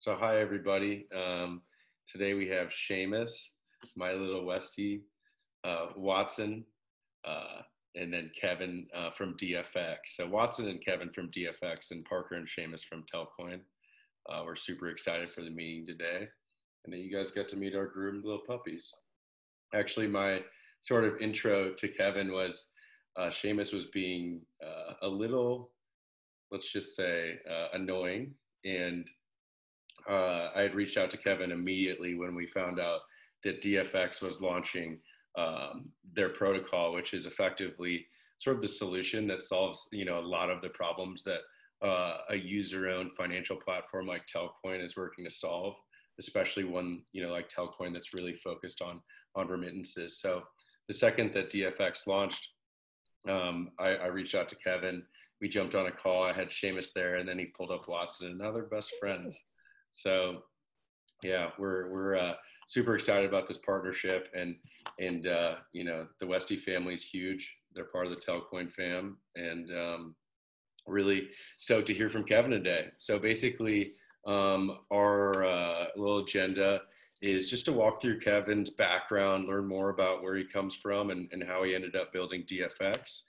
So hi everybody. Today we have Seamus, my little Westie, Watson, and then Kevin from DFX. So Watson and Kevin from DFX, and Parker and Seamus from Telcoin. We're super excited for the meeting today, and then you guys get to meet our groomed little puppies. Actually, my sort of intro to Kevin was Seamus was being a little, let's just say, annoying, and I had reached out to Kevin immediately when we found out that DFX was launching their protocol, which is effectively sort of the solution that solves, a lot of the problems that a user-owned financial platform like Telcoin is working to solve, especially one, like Telcoin that's really focused on remittances. So the second that DFX launched, I reached out to Kevin. We jumped on a call. I had Seamus there, and then he pulled up Watson, and now they're best friends. So, yeah, we're super excited about this partnership, and the Westie family is huge. They're part of the Telcoin fam, and really stoked to hear from Kevin today. So basically, our little agenda is just to walk through Kevin's background, learn more about where he comes from and how he ended up building DFX.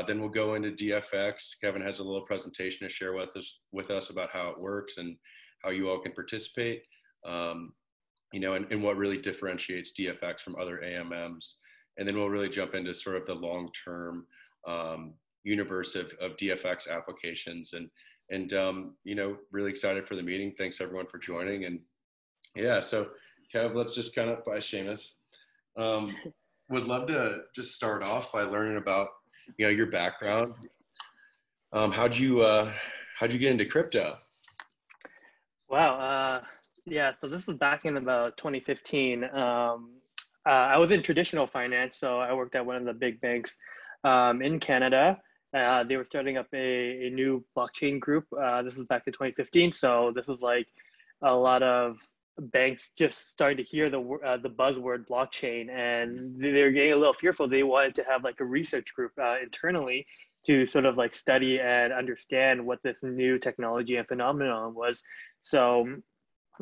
Then we'll go into DFX. Kevin has a little presentation to share with us about how it works and how you all can participate, and what really differentiates DFX from other AMMs. And then we'll really jump into sort of the long-term universe of DFX applications. And really excited for the meeting. Thanks everyone for joining. And yeah, so Kev, let's just kind of, bye Seamus. Would love to just start off by learning about, your background. How'd you get into crypto? Wow. Yeah, so this was back in about 2015. I was in traditional finance, so I worked at one of the big banks in Canada. They were starting up a new blockchain group. This was back in 2015, so this was like a lot of banks just starting to hear the buzzword blockchain, and they were getting a little fearful. They wanted to have like a research group internally to sort of like study and understand what this new technology and phenomenon was. So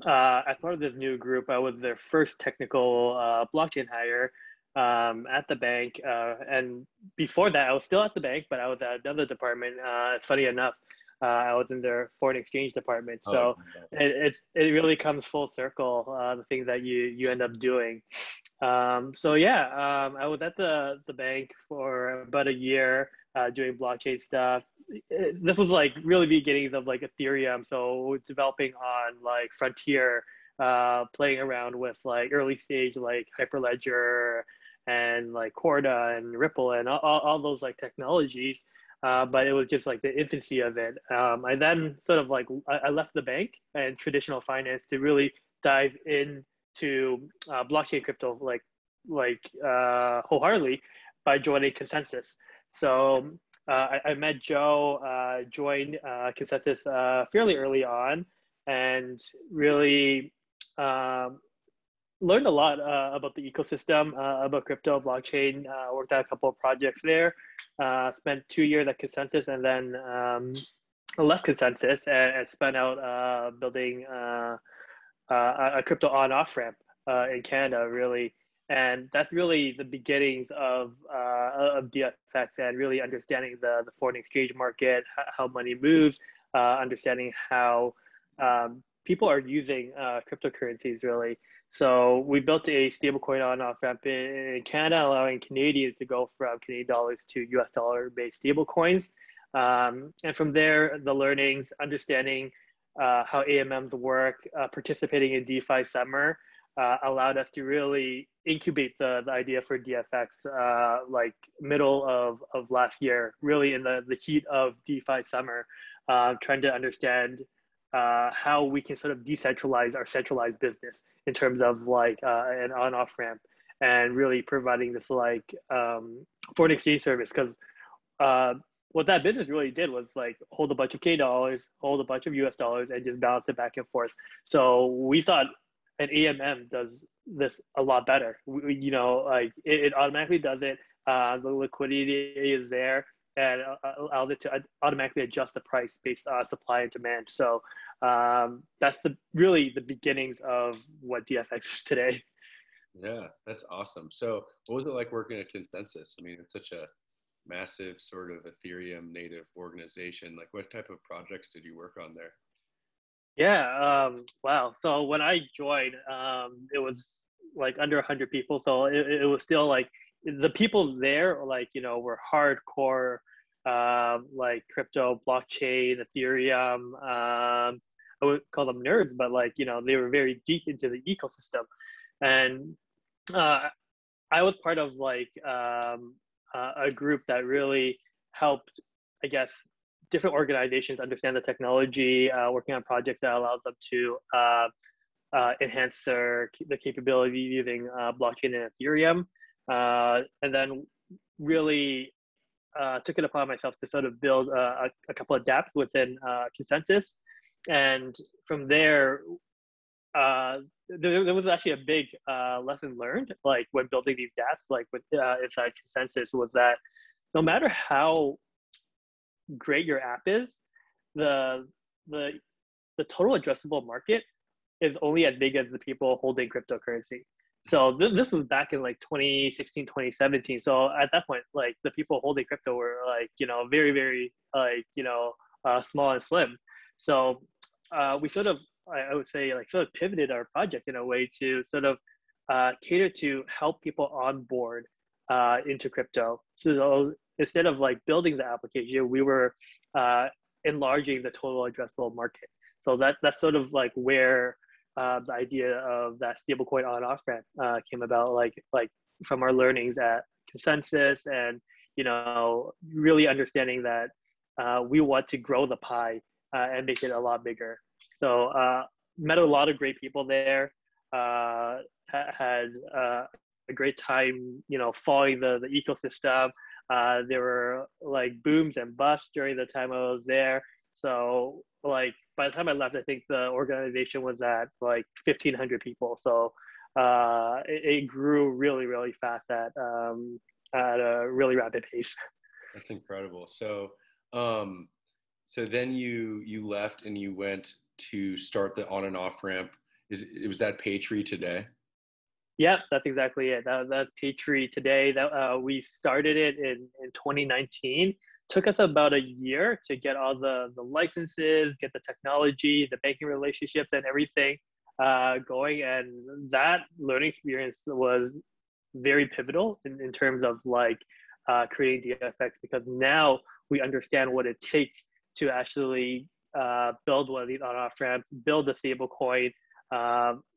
as part of this new group, I was their first technical blockchain hire at the bank. And before that, I was still at the bank, but I was at another department. Funny enough, I was in their foreign exchange department. So it really comes full circle, the things that you end up doing. I was at the bank for about a year doing blockchain stuff. This was like really beginnings of like Ethereum. So developing on like Frontier, playing around with like early stage like Hyperledger and like Corda and Ripple and all those like technologies. But it was just like the infancy of it. I then sort of like, I left the bank and traditional finance to really dive into blockchain crypto like wholeheartedly by joining Consensus. So I met Joe, joined Consensus fairly early on, and really learned a lot about the ecosystem, about crypto, blockchain, worked on a couple of projects there, spent 2 years at Consensus, and then left Consensus and spent out building a crypto on-off ramp in Canada, really. And that's really the beginnings of DFX and really understanding the foreign exchange market, how money moves, understanding how people are using cryptocurrencies, really. So we built a stablecoin on-off ramp in Canada, allowing Canadians to go from Canadian dollars to US dollar-based stablecoins. And from there, the learnings, understanding how AMMs work, participating in DeFi Summer, allowed us to really incubate the idea for DFX like middle of last year, really in the heat of DeFi Summer, trying to understand how we can sort of decentralize our centralized business in terms of like an on-off ramp, and really providing this like foreign exchange service. Because what that business really did was like hold a bunch of K dollars, hold a bunch of US dollars, and just balance it back and forth. So we thought an AMM does this a lot better. Like it automatically does it. The liquidity is there, and allows it to automatically adjust the price based on supply and demand. So that's really the beginnings of what DFX is today. Yeah, that's awesome. So what was it like working at Consensus? I mean, it's such a massive sort of Ethereum native organization. Like, what type of projects did you work on there? Yeah, wow. So when I joined, it was like under 100 people. So it was still like the people there, like, were hardcore, like crypto, blockchain, Ethereum. I would call them nerds, but like, they were very deep into the ecosystem. And uh, I was part of like a group that really helped, I guess, different organizations understand the technology, working on projects that allows them to enhance the capability using blockchain and Ethereum, and then really took it upon myself to sort of build a couple of dApps within Consensus, and from there, there was actually a big lesson learned, like when building these dApps, like with inside Consensus, was that no matter how great your app is, the the the total addressable market is only as big as the people holding cryptocurrency. So this was back in like 2016, 2017. So at that point, like the people holding crypto were like, very, very like, small and slim. So we sort of, I would say, like sort of pivoted our project in a way to sort of cater to help people onboard into crypto. So instead of like building the application, we were enlarging the total addressable market. So that's sort of like where the idea of that stablecoin on off ramp came about, like from our learnings at Consensus, and really understanding that we want to grow the pie and make it a lot bigger. So met a lot of great people there. Had a great time, following the ecosystem. There were like booms and busts during the time I was there. So like by the time I left, I think the organization was at like 1,500 people. So it grew really, really fast at a really rapid pace. That's incredible. So, so then you left and you went to start the on and off ramp. Was that Paytree today? Yeah, that's exactly it. That's Paytree today. That we started it in 2019. Took us about a year to get all the licenses, get the technology, the banking relationships, and everything going. And that learning experience was very pivotal in terms of like creating DFX, because now we understand what it takes to actually build one of these on-off ramps, build a stable coin,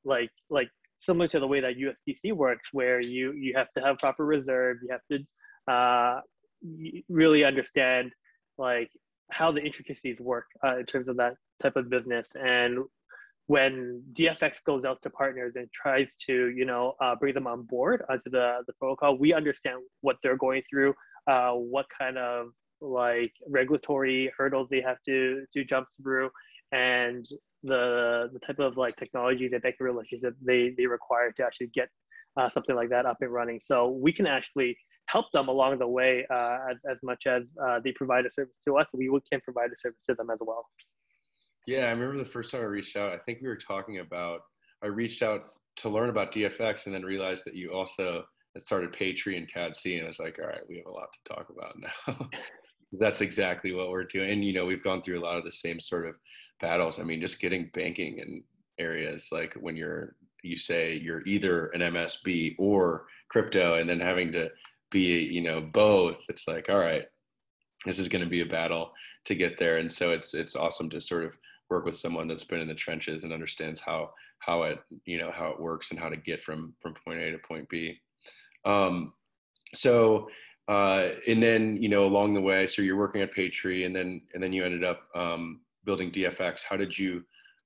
like similar to the way that USDC works, where you have to have proper reserve, you have to really understand like how the intricacies work in terms of that type of business. And when DFX goes out to partners and tries to bring them on board onto the protocol, we understand what they're going through, what kind of like regulatory hurdles they have to jump through, and the type of like technologies and banking relationships they require to actually get something like that up and running. So we can actually help them along the way as much as they provide a service to us. We can provide a service to them as well. Yeah, I remember the first time I reached out, I think we were talking about, I reached out to learn about DFX and then realized that you also had started Paytree and CADC, and I was like, all right, we have a lot to talk about now. That's exactly what we're doing. And, we've gone through a lot of the same sort of battles. I mean, just getting banking in areas like when you say you're either an MSB or crypto, and then having to be, both, it's like, all right, this is going to be a battle to get there. And so it's awesome to sort of work with someone that's been in the trenches and understands how it works and how to get from point A to point B. So and then along the way, so you're working at Paytree, and then you ended up building DFX. How did you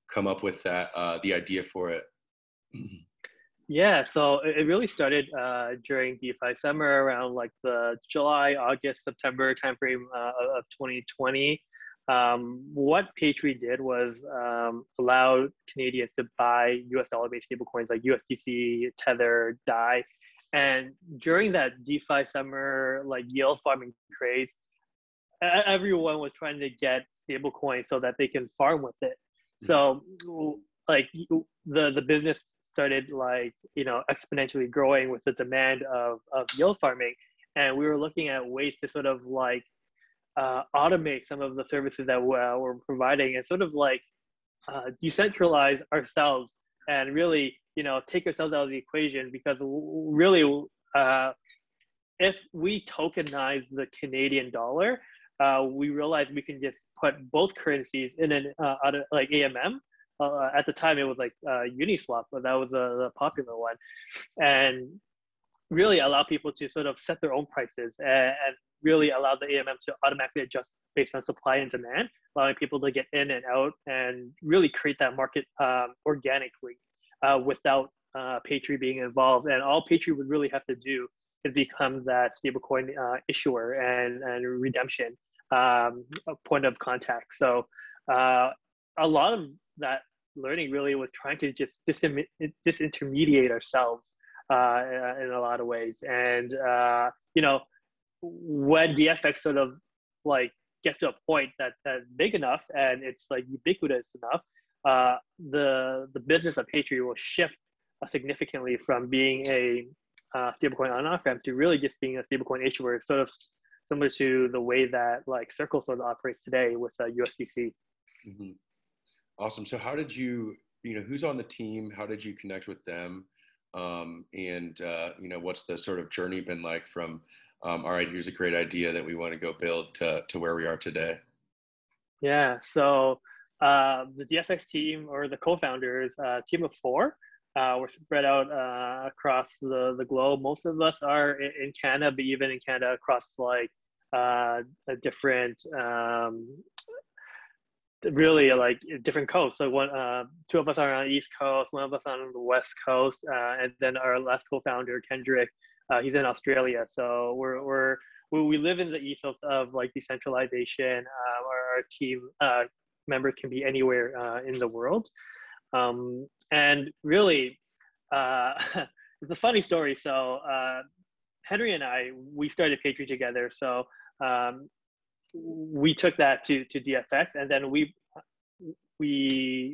come up with that the idea for it? Yeah, so it really started during DeFi summer, around like the July, August, September timeframe of 2020. What Paytree did was allow Canadians to buy US dollar-based stablecoins like USDC, Tether, DAI. And during that DeFi summer, like yield farming craze, everyone was trying to get stablecoin so that they can farm with it. So like the business started like, you know, exponentially growing with the demand of yield farming. And we were looking at ways to sort of like automate some of the services that we're providing and sort of like decentralize ourselves and really, you know, take ourselves out of the equation, because really if we tokenize the Canadian dollar, we realized we can just put both currencies in an like AMM. At the time, it was like Uniswap, but that was the popular one, and really allow people to sort of set their own prices and really allow the AMM to automatically adjust based on supply and demand, allowing people to get in and out and really create that market organically without Patriot being involved. And all Patriot would really have to do is become that stablecoin issuer and redemption point of contact. So a lot of that learning really was trying to just disintermediate ourselves in a lot of ways. And you know, when DFX sort of like gets to a point that's big enough and it's like ubiquitous enough, the business of Patriot will shift significantly from being a stablecoin on-off-ramp to really just being a stablecoin issuer, sort of similar to the way that like Circle sort of operates today with USDC. Mm-hmm. Awesome. So how did you know, who's on the team? How did you connect with them? And you know, what's the sort of journey been like from, all right, here's a great idea that we want to go build to where we are today? Yeah. So the DFX team, or the co-founders, team of four, we're spread out across the globe. Most of us are in Canada, but even in Canada across like a different really like different coasts. So two of us are on the East Coast, one of us on the West Coast, and then our last co-founder, Kendrick, he's in Australia. So we live in the ethos of like decentralization. Our team members can be anywhere in the world. And really, it's a funny story. So Henry and I, we started Patriot together. So we took that to DFX, and then we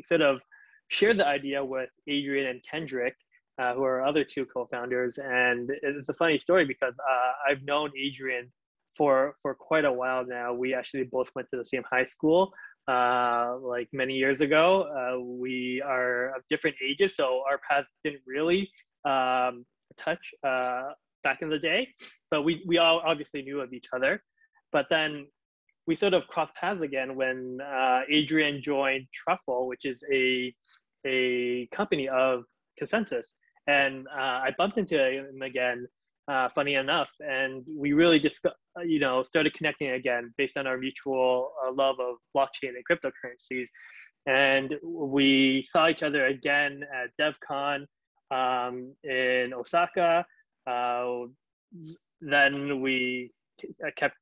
sort of shared the idea with Adrian and Kendrick, who are our other two co-founders. And it's a funny story because I've known Adrian for quite a while now. We actually both went to the same high school like many years ago. We are of different ages, so our paths didn't really touch back in the day, but we all obviously knew of each other. But then we sort of crossed paths again when Adrian joined Truffle, which is a company of consensus. And I bumped into him again, funny enough, and we really just, you know, started connecting again based on our mutual love of blockchain and cryptocurrencies. And we saw each other again at DevCon in Osaka. Then we kept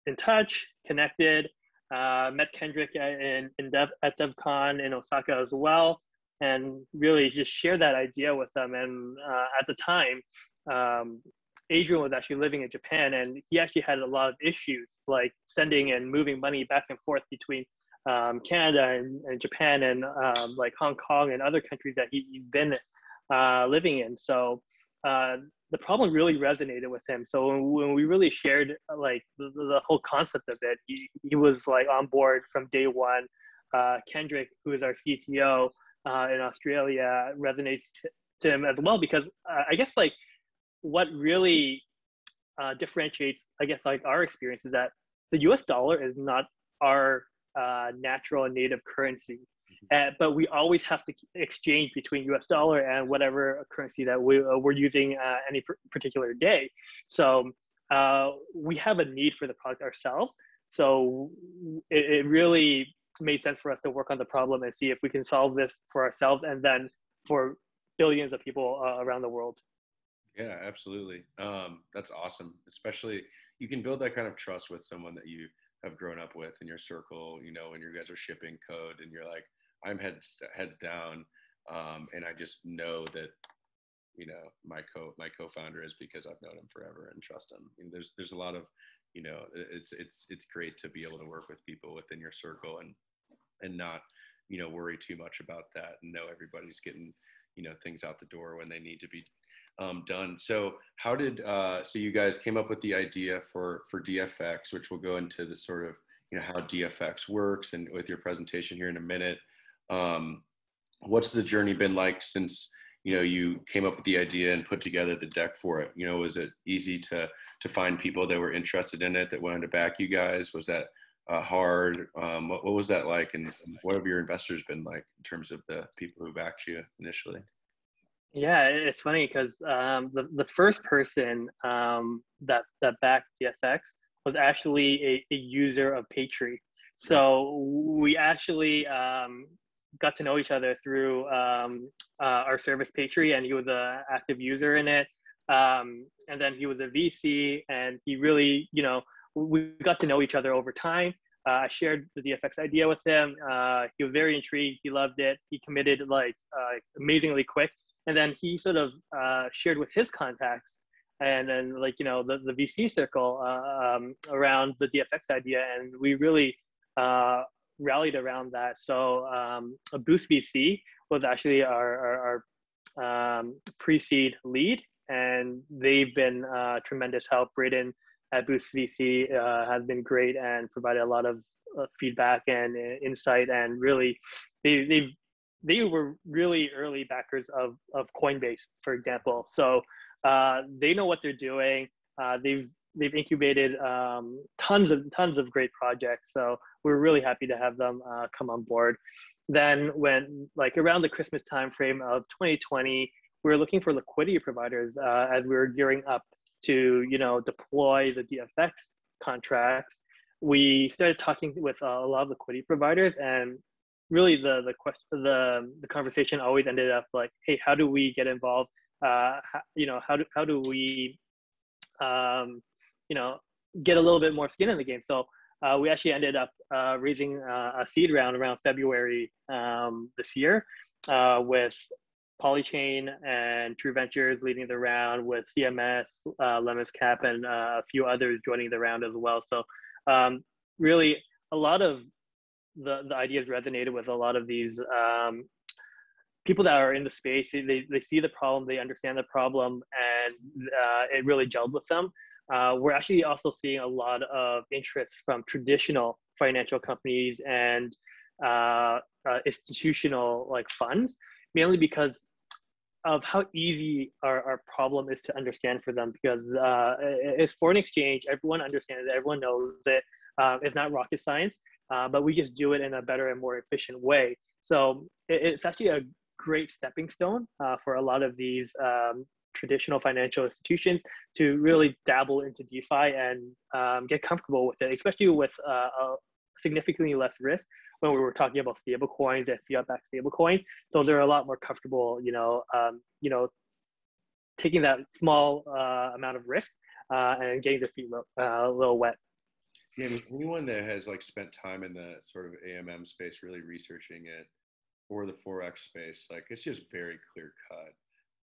in touch, connected, met Kendrick at DevCon in Osaka as well, and really just shared that idea with them. And at the time, Adrian was actually living in Japan, and he actually had a lot of issues like sending and moving money back and forth between Canada and Japan and like Hong Kong and other countries that he's been living in. So the problem really resonated with him. So when we really shared like the whole concept of it, he was like on board from day one. Kendrick, who is our CTO in Australia, resonates to him as well, because I guess like what really differentiates, I guess, like our experience is that the US dollar is not our natural and native currency. But we always have to exchange between US dollar and whatever currency that we're using any particular day. So we have a need for the product ourselves. So it really made sense for us to work on the problem and see if we can solve this for ourselves and then for billions of people around the world. Yeah, absolutely. That's awesome. Especially you can build that kind of trust with someone that you have grown up with in your circle, you know, when you guys are shipping code and you're like, I'm heads down, and I just know that, you know, my co-founder is because I've known him forever and trust him. And there's a lot of you know, it's great to be able to work with people within your circle and not, you know, worry too much about that and know everybody's getting, you know, things out the door when they need to be done. So how did, so you guys came up with the idea for DFX, which we'll go into the sort of, you know, how DFX works and with your presentation here in a minute. What's the journey been like since, you know, you came up with the idea and put together the deck for it? You know, was it easy to find people that were interested in it, that wanted to back you guys? Was that hard? What was that like? And what have your investors been like in terms of the people who backed you initially? Yeah, it's funny because the first person that backed DFX was actually a user of Patreon. So we actually got to know each other through our service Patreon, and he was an active user in it. And then he was a VC, and he really, you know, we got to know each other over time. I shared the DFX idea with him. He was very intrigued. He loved it. He committed like amazingly quick. And then he sort of shared with his contacts and then like, you know, the VC circle around the DFX idea. And we really rallied around that. So a Boost VC was actually our pre-seed lead, and they've been tremendous help. Braden at Boost VC has been great and provided a lot of feedback and insight, and really they were really early backers of Coinbase, for example. So they know what they're doing. They've incubated tons of great projects. So we're really happy to have them come on board. Then when like around the Christmas timeframe of 2020, we were looking for liquidity providers as we were gearing up to, you know, deploy the DFX contracts. We started talking with a lot of liquidity providers, and really the conversation always ended up like, hey, how do we get involved? You know, how do we you know, get a little bit more skin in the game? So we actually ended up raising a seed round around February this year with Polychain and True Ventures leading the round, with CMS, Lemons Cap, and a few others joining the round as well. So really a lot of the ideas resonated with a lot of these people that are in the space. They see the problem, they understand the problem, and it really gelled with them. We're actually also seeing a lot of interest from traditional financial companies and institutional like funds, mainly because of how easy our problem is to understand for them, because it's foreign exchange. Everyone understands it, everyone knows it. It's not rocket science, but we just do it in a better and more efficient way. So it's actually a great stepping stone for a lot of these traditional financial institutions to really dabble into DeFi and get comfortable with it, especially with significantly less risk when we were talking about stable coins and fiat-backed stable coins. So they're a lot more comfortable, you know, taking that small amount of risk and getting their feet a little wet. Yeah, I mean, anyone that has like spent time in the sort of AMM space, really researching it, or the Forex space, like it's just very clear cut.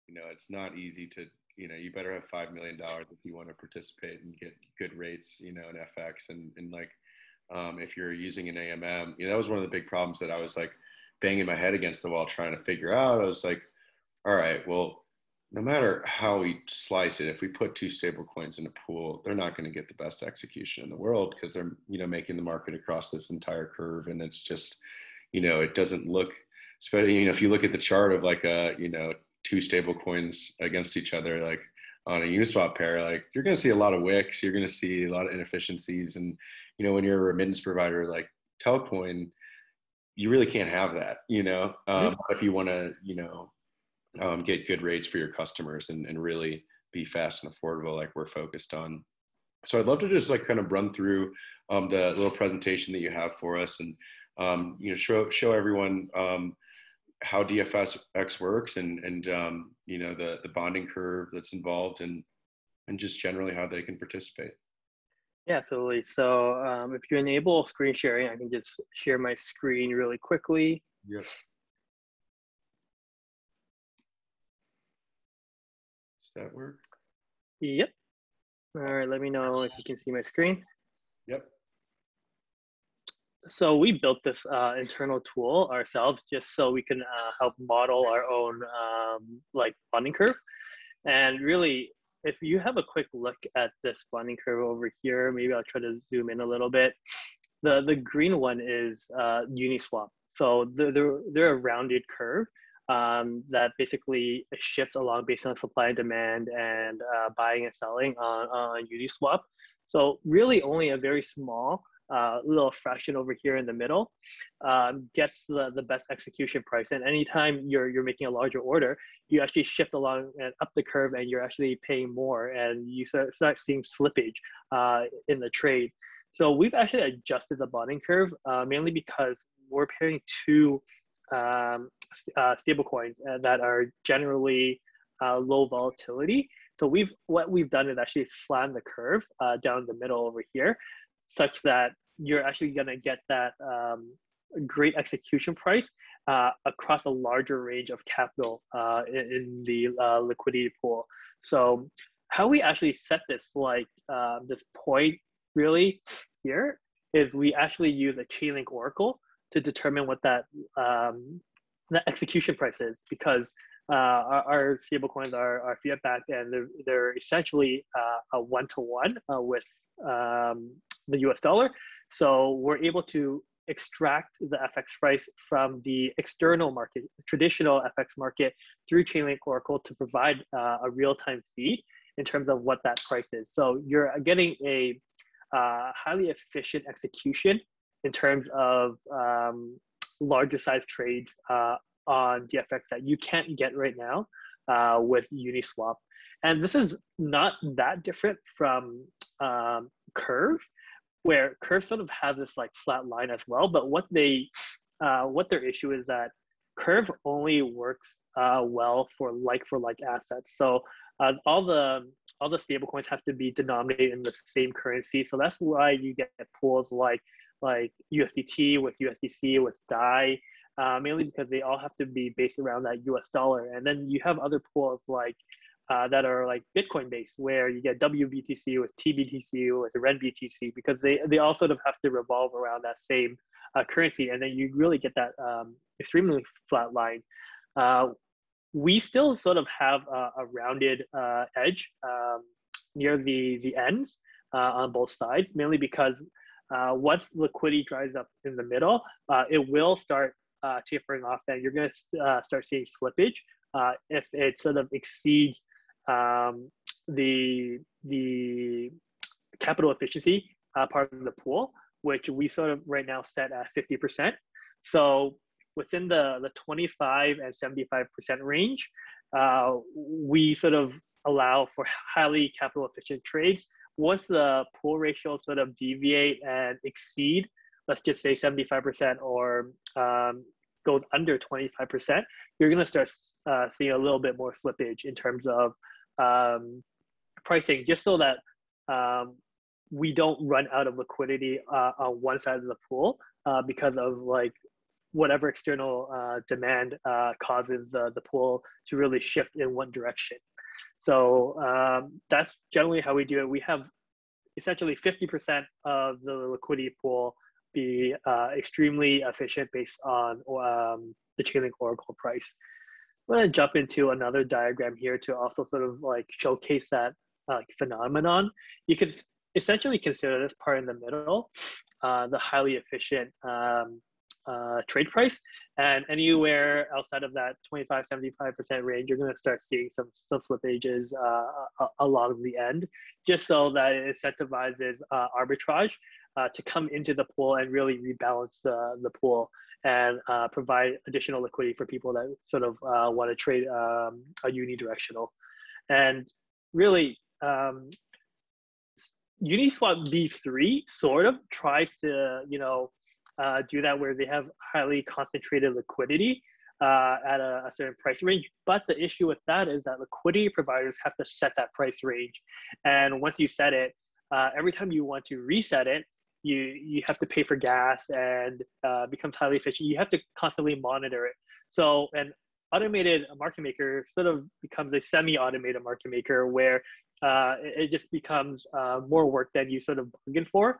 You know, it's not easy to, you know, you better have $5 million if you want to participate and get good rates, you know, in FX. And like, if you're using an AMM, you know, that was one of the big problems that I was like banging my head against the wall trying to figure out. I was like, all right, well, no matter how we slice it, if we put two stable coins in a pool, they're not going to get the best execution in the world, because they're, you know, making the market across this entire curve. And it's just, you know, it doesn't look, especially, you know, if you look at the chart of like you know, two stable coins against each other, like on a Uniswap pair, like you're going to see a lot of wicks, you're going to see a lot of inefficiencies. And, you know, when you're a remittance provider like Telcoin, you really can't have that, you know, if you want to, you know, get good rates for your customers and really be fast and affordable like we're focused on. So I'd love to just like kind of run through the little presentation that you have for us, and you know, show everyone how DFX works, and you know, the bonding curve that's involved, and just generally how they can participate. Yeah, absolutely. So if you enable screen sharing, I can just share my screen really quickly. Yep. Does that work? Yep. All right, let me know if you can see my screen. Yep. So we built this internal tool ourselves just so we can help model our own like bonding curve. And really, if you have a quick look at this bonding curve over here, maybe I'll try to zoom in a little bit. The green one is Uniswap. So they're a rounded curve that basically shifts along based on supply and demand and buying and selling on Uniswap. So really only a very small little fraction over here in the middle gets the best execution price. And anytime you're making a larger order, you actually shift along and up the curve and you're actually paying more and you start seeing slippage in the trade. So we've actually adjusted the bonding curve mainly because we're pairing two stable coins that are generally low volatility. So what we've done is actually flatten the curve down the middle over here, such that you're actually going to get that great execution price across a larger range of capital in the liquidity pool. So how we actually set this, like this point really here, is we actually use a Chainlink Oracle to determine what that the execution price is, because our stablecoins are fiat backed and they're essentially a one-to-one with the US dollar. So we're able to extract the FX price from the external market, traditional FX market, through Chainlink Oracle to provide a real-time feed in terms of what that price is. So you're getting a highly efficient execution in terms of larger size trades on DFX that you can't get right now with Uniswap. And this is not that different from Curve, where Curve sort of has this like flat line as well. But what their issue is that Curve only works well for like assets. So all the stablecoins have to be denominated in the same currency. So that's why you get pools like USDT with USDC with DAI, mainly because they all have to be based around that US dollar. And then you have other pools like that are like Bitcoin based, where you get WBTC with TBTC with RenBTC, because they all sort of have to revolve around that same currency. And then you really get that extremely flat line. We still sort of have a rounded edge near the ends on both sides, mainly because once liquidity dries up in the middle, it will start tapering off, and you're going to start seeing slippage if it sort of exceeds the capital efficiency part of the pool, which we sort of right now set at 50%. So within the 25 and 75% range, we sort of allow for highly capital efficient trades. Once the pool ratio sort of deviate and exceed, let's just say 75% or goes under 25%, you're going to start seeing a little bit more slippage in terms of pricing, just so that we don't run out of liquidity on one side of the pool because of like whatever external demand causes the pool to really shift in one direction. So that's generally how we do it. We have essentially 50% of the liquidity pool be extremely efficient based on the Chainlink Oracle price. I'm going to jump into another diagram here to also sort of like showcase that phenomenon. You can essentially consider this part in the middle, the highly efficient trade price, and anywhere outside of that 25-75% range, you're going to start seeing some slippages along the end, just so that it incentivizes arbitrage to come into the pool and really rebalance the pool and provide additional liquidity for people that sort of want to trade a unidirectional. And really, Uniswap V3 sort of tries to, do that, where they have highly concentrated liquidity at a certain price range. But the issue with that is that liquidity providers have to set that price range. And once you set it, every time you want to reset it, you have to pay for gas and becomes highly efficient. You have to constantly monitor it. So an automated market maker sort of becomes a semi-automated market maker, where it just becomes more work than you sort of bargained for.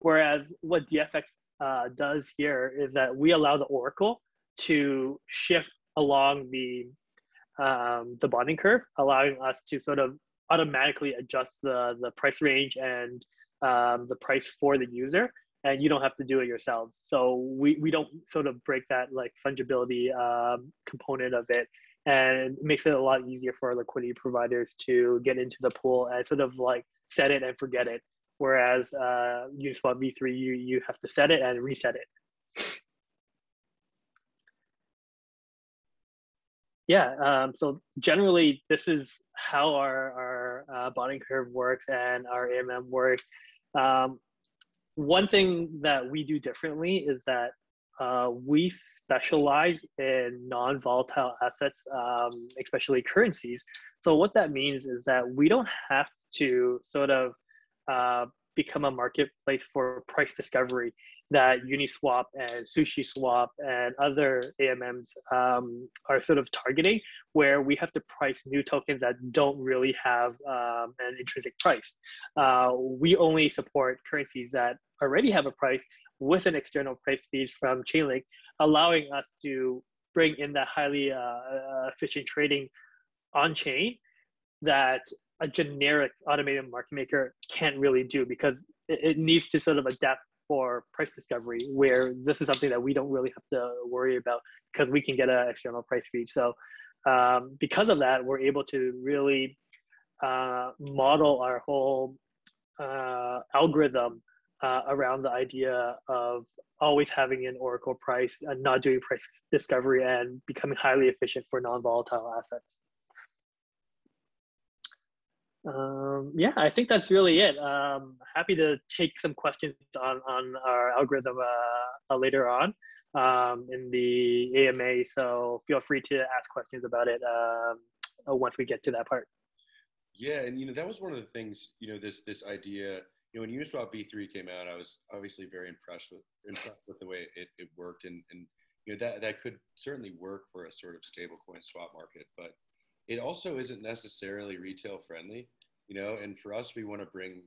Whereas what DFX does here is that we allow the Oracle to shift along the bonding curve, allowing us to sort of automatically adjust the price range and the price for the user, and you don't have to do it yourselves. So we don't sort of break that like fungibility component of it, and it makes it a lot easier for our liquidity providers to get into the pool and sort of like set it and forget it. Whereas Uniswap V3, you have to set it and reset it. Yeah, so generally, this is how our bonding curve works and our AMM work. One thing that we do differently is that we specialize in non-volatile assets, especially currencies. So what that means is that we don't have to sort of become a marketplace for price discovery that Uniswap and SushiSwap and other AMMs are sort of targeting, where we have to price new tokens that don't really have an intrinsic price. We only support currencies that already have a price with an external price feed from Chainlink, allowing us to bring in that highly efficient trading on chain that a generic automated market maker can't really do, because it needs to sort of adapt for price discovery, where this is something that we don't really have to worry about because we can get an external price feed. So because of that, we're able to really model our whole algorithm around the idea of always having an Oracle price and not doing price discovery and becoming highly efficient for non-volatile assets. Yeah, I think that's really it. Happy to take some questions on our algorithm later on in the AMA. So feel free to ask questions about it once we get to that part. Yeah, and that was one of the things. This idea. When Uniswap V3 came out, I was obviously very impressed with the way it worked, and that could certainly work for a sort of stablecoin swap market, but it also isn't necessarily retail friendly, and for us, we want to bring,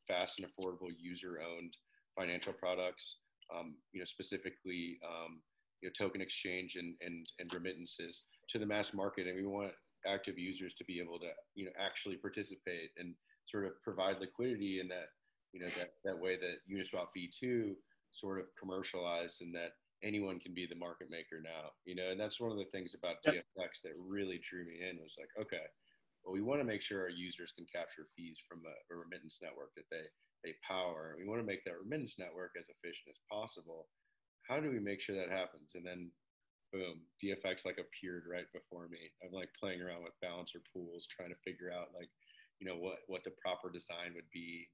fast and affordable user-owned financial products, specifically, token exchange and remittances to the mass market. And we want active users to be able to, actually participate and sort of provide liquidity in that, that way that Uniswap V2 sort of commercialized, and that anyone can be the market maker now, and that's one of the things about Dfx that really drew me in. Was like, okay, well, we want to make sure our users can capture fees from a remittance network that they power. We want to make that remittance network as efficient as possible. How do we make sure that happens? And then boom, Dfx like appeared right before me. I'm like playing around with balancer pools, trying to figure out like, what the proper design would be.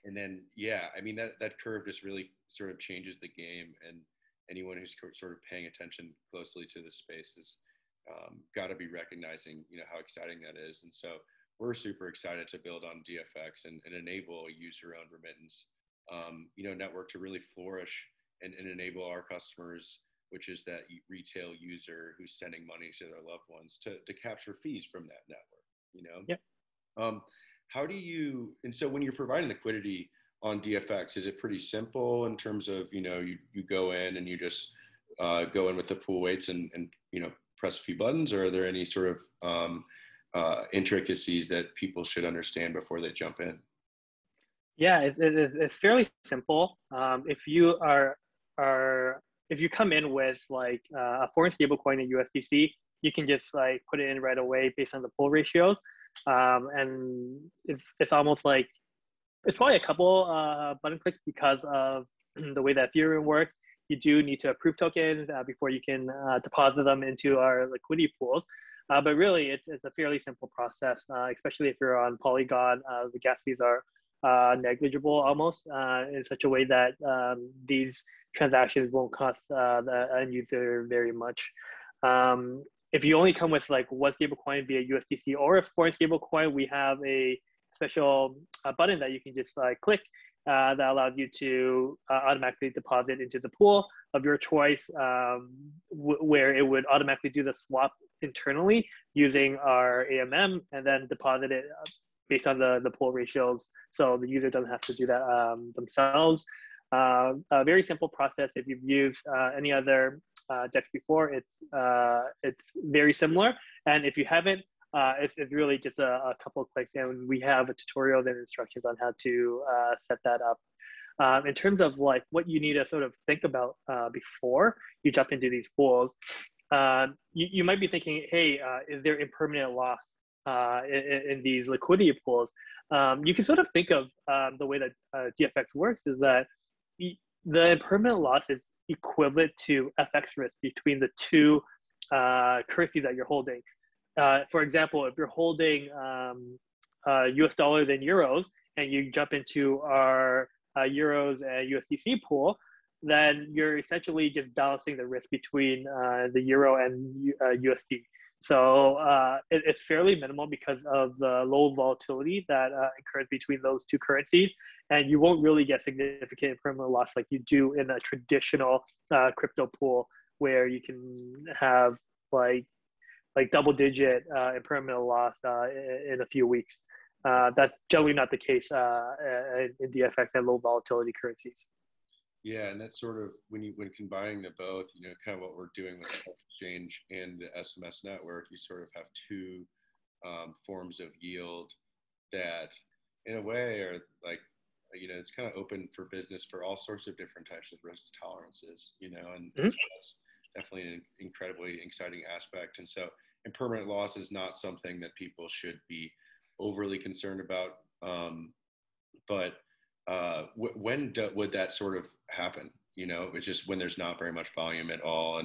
And then, yeah, I mean, that curve just really sort of changes the game, and anyone who's sort of paying attention closely to the space has got to be recognizing, how exciting that is. And so we're super excited to build on Dfx and enable a user-owned remittance, network to really flourish and enable our customers, which is that retail user who's sending money to their loved ones, to capture fees from that network, Yep. How do you, and so when you're providing liquidity on Dfx, is it pretty simple in terms of, you go in and you just go in with the pool weights and press a few buttons, or are there any sort of intricacies that people should understand before they jump in? Yeah, it's fairly simple. If you if you come in with like a foreign stablecoin in USDC, you can just like put it in right away based on the pool ratios. And it's almost like, it's probably a couple button clicks because of the way that Ethereum works. You do need to approve tokens before you can deposit them into our liquidity pools. But really, it's a fairly simple process, especially if you're on Polygon. The gas fees are negligible almost, in such a way that these transactions won't cost the end user very much. If you only come with like one stablecoin via USDC or a foreign stablecoin, we have a special button that you can just click that allows you to automatically deposit into the pool of your choice, where it would automatically do the swap internally using our AMM and then deposit it based on the pool ratios. So the user doesn't have to do that themselves. A very simple process. If you've used any other DEX before, it's very similar. And if you haven't, it's really just a couple of clicks, and we have a tutorial and instructions on how to set that up. In terms of like what you need to sort of think about before you jump into these pools, you might be thinking, hey, is there impermanent loss in these liquidity pools? You can sort of think of the way that DFX works is that the impermanent loss is equivalent to FX risk between the two currencies that you're holding. For example, if you're holding US dollars and euros and you jump into our euros and USDC pool, then you're essentially just balancing the risk between the euro and USD. So it's fairly minimal because of the low volatility that occurs between those two currencies. And you won't really get significant impermanent loss like you do in a traditional crypto pool where you can have like double-digit impermanent loss in a few weeks. That's generally not the case in DFX and low volatility currencies. Yeah, and that's sort of when combining the both, kind of what we're doing with the exchange and the SMS network, you sort of have two forms of yield that, in a way, are like, it's kind of open for business for all sorts of different types of risk tolerances, and so that's definitely an incredibly exciting aspect. And so impermanent loss is not something that people should be overly concerned about. But when would that sort of happen? It's just when there's not very much volume at all,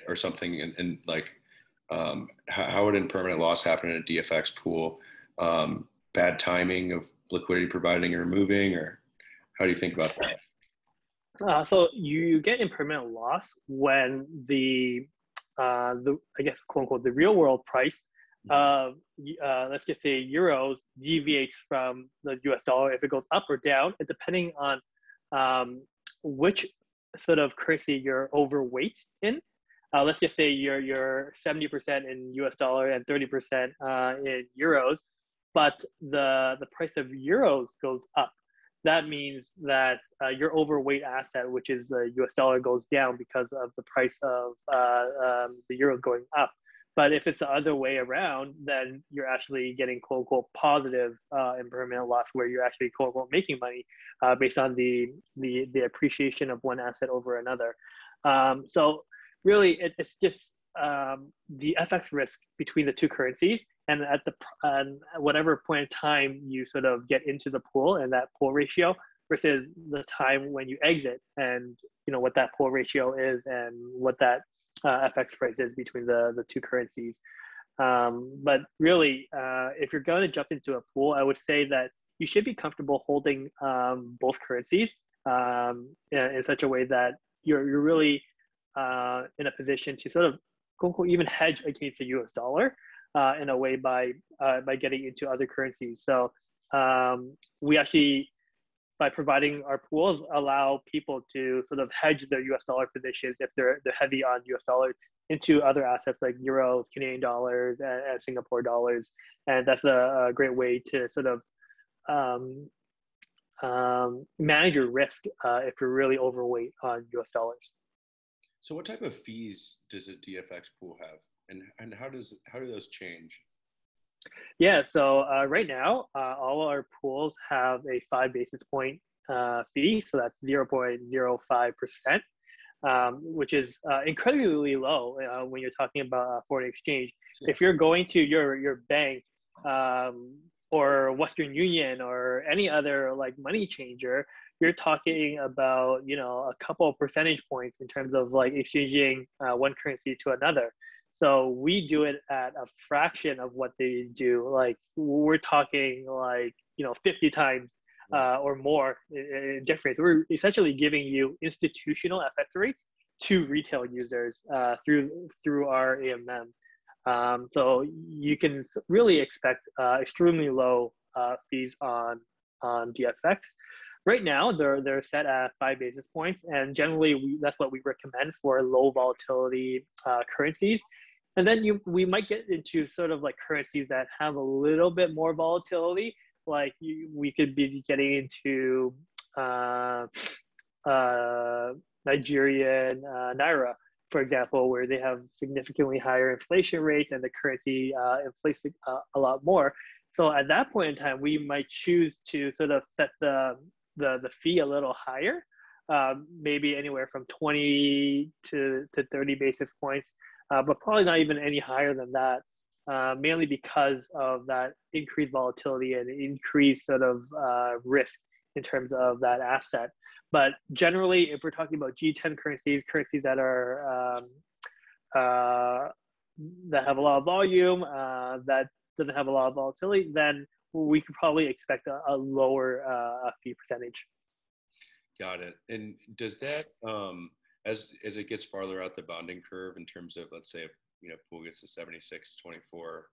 or something. And like, how would impermanent loss happen in a DFX pool? Bad timing of liquidity providing or removing, or how do you think about that? So you get impermanent loss when the I guess quote unquote the real world price of let's just say euros deviates from the US dollar if it goes up or down, and depending on which sort of currency you're overweight in. Let's just say you're 70% in US dollar and 30% in euros, but the price of euros goes up. That means that your overweight asset, which is the US dollar, goes down because of the price of the euros going up. But if it's the other way around, then you're actually getting quote unquote positive impermanent loss, where you're actually quote unquote making money based on the appreciation of one asset over another. So really, it's just the FX risk between the two currencies, and at whatever point in time you sort of get into the pool and that pool ratio versus the time when you exit, and what that pool ratio is and what that FX price is between the two currencies. But really, if you're going to jump into a pool, I would say that you should be comfortable holding both currencies in such a way that you're really in a position to sort of even hedge against the US dollar in a way by getting into other currencies. So we actually, by providing our pools, allow people to sort of hedge their US dollar positions if they're heavy on US dollars into other assets like euros, Canadian dollars, and Singapore dollars. And that's a great way to sort of manage your risk if you're really overweight on US dollars. So what type of fees does a DFX pool have, and how do those change? Yeah, so right now, all our pools have a 5 basis point fee, so that's 0.05%, which is incredibly low when you're talking about foreign exchange. Yeah. If you're going to your bank or Western Union or any other like money changer, you're talking about a couple of percentage points in terms of like exchanging one currency to another. So we do it at a fraction of what they do. Like we're talking like 50 times or more in difference. We're essentially giving you institutional FX rates to retail users through our AMM. So you can really expect extremely low fees on DFX. Right now, they're set at 5 basis points, and generally that's what we recommend for low volatility currencies. And then we might get into sort of like currencies that have a little bit more volatility. Like we could be getting into Nigerian naira, for example, where they have significantly higher inflation rates and the currency inflates a lot more. So at that point in time, we might choose to sort of set the fee a little higher, maybe anywhere from 20 to 30 basis points, but probably not even any higher than that, mainly because of that increased volatility and increased sort of risk in terms of that asset. But generally, if we're talking about G10 currencies, currencies that are that have a lot of volume, that doesn't have a lot of volatility, then we could probably expect a lower fee percentage. Got it. And does that, as it gets farther out the bonding curve in terms of, let's say, pool gets to 76.24,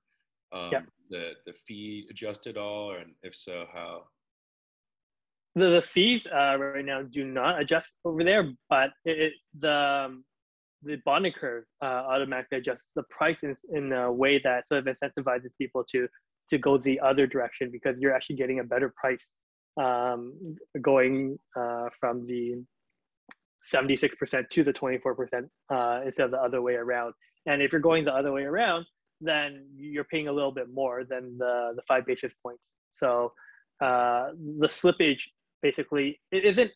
Yeah. the fee adjust at all, and if so, how? The fees right now do not adjust over there, but the bonding curve automatically adjusts the price in a way that sort of incentivizes people to go the other direction, because you're actually getting a better price going from the 76% to the 24% instead of the other way around. And if you're going the other way around, then you're paying a little bit more than the 5 basis points. So the slippage basically, it isn't,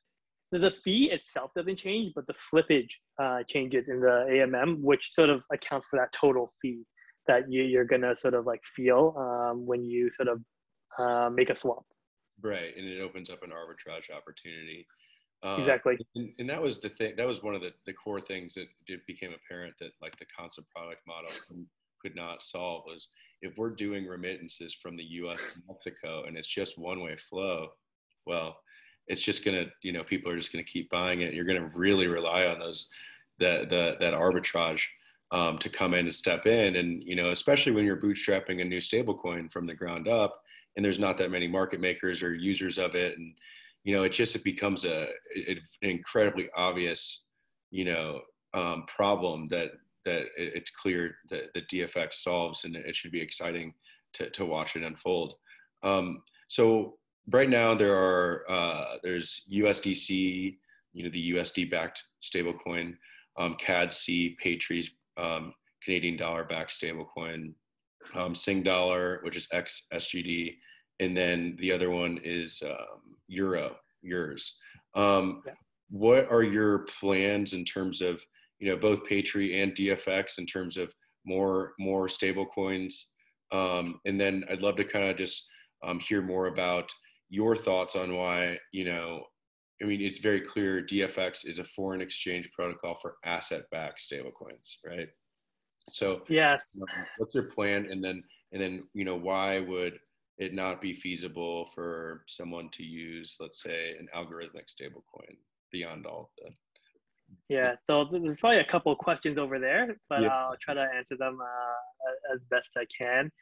the fee itself doesn't change, but the slippage changes in the AMM, which sort of accounts for that total fee that you're gonna sort of like feel when you sort of make a swap. Right, and it opens up an arbitrage opportunity. Exactly. And that was the thing. That was one of the core things that became apparent that like the constant product model could not solve, was if we're doing remittances from the U.S. to Mexico and it's just one-way flow, well, it's just gonna, people are just gonna keep buying it. You're gonna really rely on that arbitrage to come in and step in, and especially when you're bootstrapping a new stablecoin from the ground up, and there's not that many market makers or users of it, and it becomes an incredibly obvious problem that it's clear that Dfx solves, and it should be exciting to watch it unfold. So right now there's USDC, the USD backed stablecoin, CAD-C, Patry's Canadian dollar backed stablecoin, Sing Dollar, which is XSGD, and then the other one is yours. What are your plans in terms of both Patry and Dfx in terms of more stable coins? And then I'd love to kind of just hear more about your thoughts on why, it's very clear Dfx is a foreign exchange protocol for asset-backed stablecoins, right? So yes, what's your plan? And then why would it not be feasible for someone to use, let's say, an algorithmic stablecoin beyond all of the? Yeah, so there's probably a couple of questions over there, but Yeah. I'll try to answer them as best I can.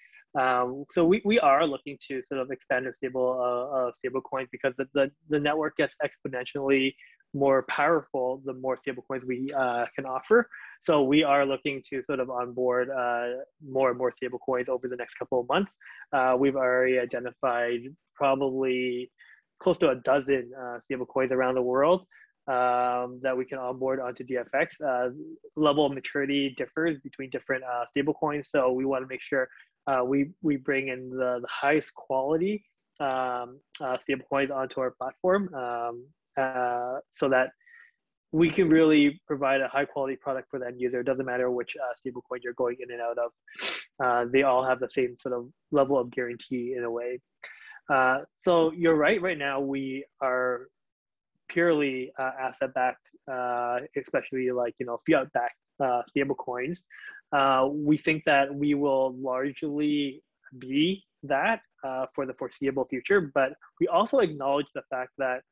So we are looking to sort of expand our stable coins, because the network gets exponentially more powerful the more stable coins we can offer. So we are looking to sort of onboard more and more stable coins over the next couple of months. We've already identified probably close to a dozen stable coins around the world that we can onboard onto Dfx. Level of maturity differs between different stable coins, so we want to make sure we bring in the highest quality stable coins onto our platform, so that we can really provide a high quality product for the end user. It doesn't matter which stable coin you're going in and out of. They all have the same sort of level of guarantee in a way. So you're right. Right now we are purely asset-backed, especially like fiat-backed stable coins. We think that we will largely be that for the foreseeable future, but we also acknowledge the fact that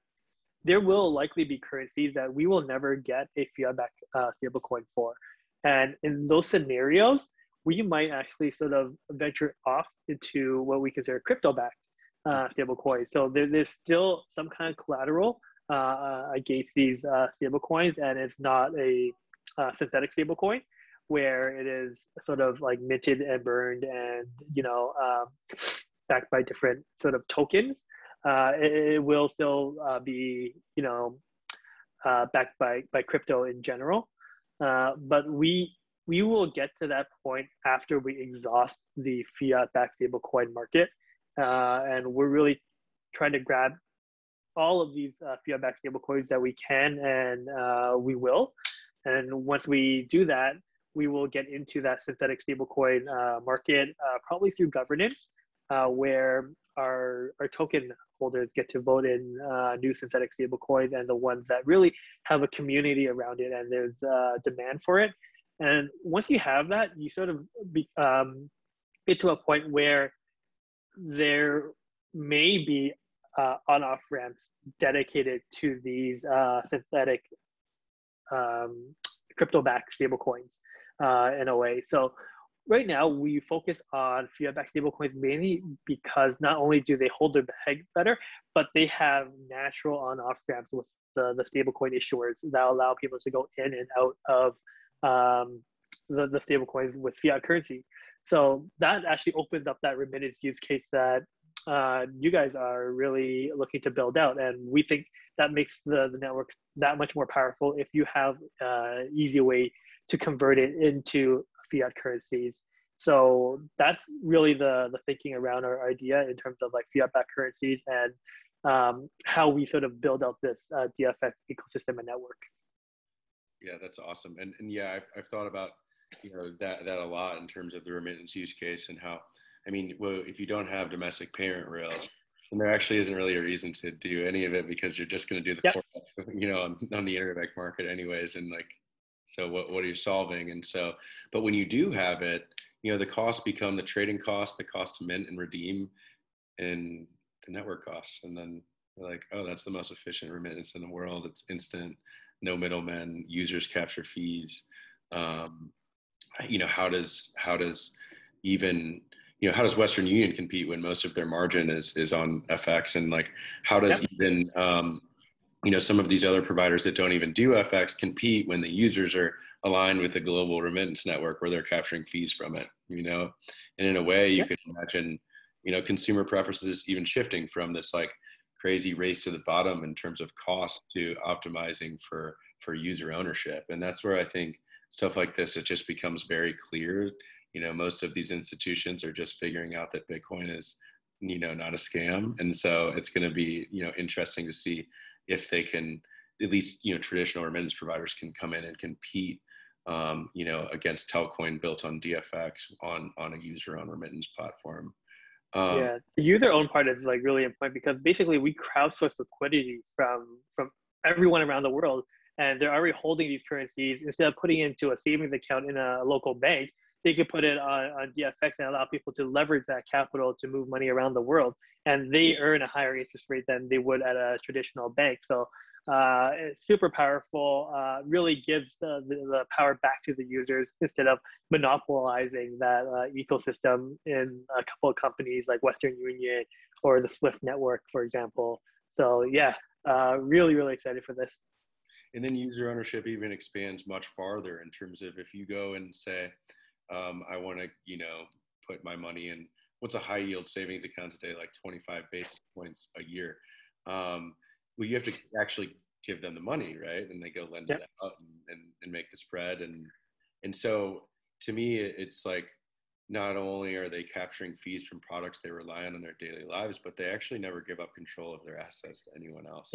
there will likely be currencies that we will never get a fiat-backed stablecoin for. And in those scenarios, we might actually sort of venture off into what we consider crypto-backed stablecoins. So there's still some kind of collateral against these stablecoins, and it's not a synthetic stablecoin, where it is sort of like minted and burned and, backed by different sort of tokens. It will still be, backed by crypto in general. But we will get to that point after we exhaust the fiat-backed stablecoin market. And we're really trying to grab all of these fiat-backed stablecoins that we can, and we will. And once we do that, we will get into that synthetic stablecoin market, probably through governance, where our token holders get to vote in new synthetic stablecoins and the ones that really have a community around it and there's demand for it. And once you have that, you sort of get to a point where there may be on-off ramps dedicated to these synthetic crypto-backed stablecoins in a way. So right now we focus on fiat-backed stablecoins mainly because not only do they hold their bag better, but they have natural on-off ramps with the stablecoin issuers that allow people to go in and out of the stablecoins with fiat currency. So that actually opens up that remittance use case that you guys are really looking to build out. And we think that makes the network that much more powerful if you have an easy way to convert it into fiat currencies. So that's really the thinking around our idea in terms of like fiat-backed currencies and how we sort of build out this DFX ecosystem and network. Yeah, that's awesome. And yeah, I've thought about, that a lot in terms of the remittance use case and how, well, if you don't have domestic payment rails, then there actually isn't really a reason to do any of it because you're just going to do the forex, on the interbank market anyways. And like, so what are you solving? And so, but when you do have it, the costs become the trading costs, the cost to mint and redeem, and the network costs. And then you're like, oh, that's the most efficient remittance in the world. It's instant, no middlemen, users capture fees. How does even, how does Western Union compete when most of their margin is on FX? And like, how does even, some of these other providers that don't even do FX compete when the users are aligned with the global remittance network where they're capturing fees from it, and in a way you could imagine, consumer preferences even shifting from this like crazy race to the bottom in terms of cost to optimizing for user ownership. And that's where I think stuff like this, it just becomes very clear. Most of these institutions are just figuring out that Bitcoin is, not a scam. And so it's going to be, interesting to see if they can, at least, traditional remittance providers can come in and compete, against Telcoin built on DFX on a user-owned remittance platform. The user-owned part is like really important because basically we crowdsource liquidity from everyone around the world, and they're already holding these currencies. Instead of putting it into a savings account in a local bank, they could put it on DFX and allow people to leverage that capital to move money around the world. And they earn a higher interest rate than they would at a traditional bank. So it's super powerful, really gives the power back to the users instead of monopolizing that ecosystem in a couple of companies like Western Union or the Swift network, for example. So yeah, really, really excited for this. And then user ownership even expands much farther in terms of if you go and say, I want to, put my money in, what's a high yield savings account today, like 25 basis points a year. Well, you have to actually give them the money, right? And they go lend it out and make the spread. And so to me, it's like, not only are they capturing fees from products they rely on in their daily lives, but they actually never give up control of their assets to anyone else.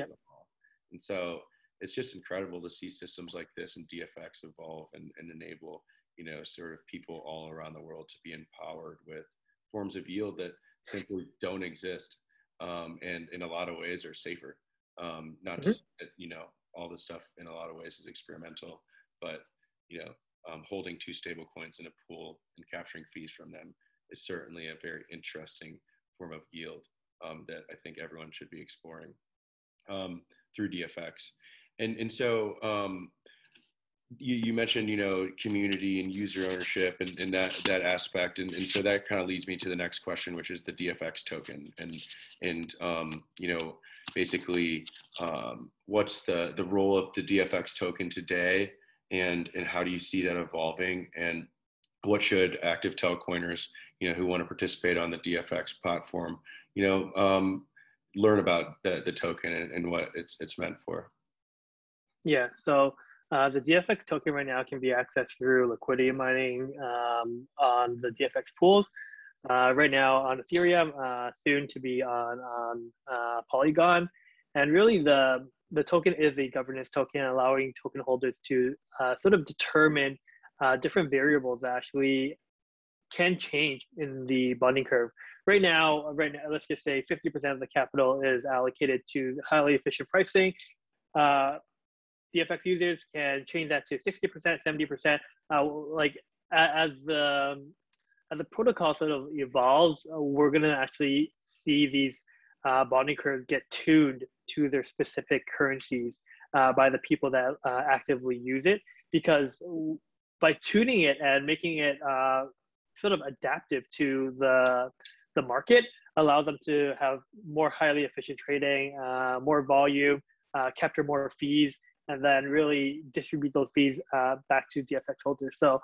And so it's just incredible to see systems like this and DFX evolve and enable, sort of people all around the world to be empowered with forms of yield that simply don't exist, and in a lot of ways are safer. Not just that, all this stuff in a lot of ways is experimental, but, holding two stable coins in a pool and capturing fees from them is certainly a very interesting form of yield that I think everyone should be exploring through DFX. And so you mentioned, community and user ownership and that aspect. And so that kind of leads me to the next question, which is the Dfx token. And basically, what's the role of the Dfx token today? and how do you see that evolving, and what should active Telcoiners, who want to participate on the DFX platform, learn about the token and what it's meant for? Yeah, so the DFX token right now can be accessed through liquidity mining on the DFX pools. Right now on Ethereum, soon to be on Polygon. And really the token is a governance token, allowing token holders to sort of determine different variables that actually can change in the bonding curve. Right now, let's just say 50% of the capital is allocated to highly efficient pricing. DFX users can change that to 60%, 70%. Like as the protocol sort of evolves, we're going to actually see these bonding curves get tuned to their specific currencies by the people that actively use it. Because by tuning it and making it sort of adaptive to the market, allows them to have more highly efficient trading, more volume, capture more fees, and then really distribute those fees back to DFX holders. So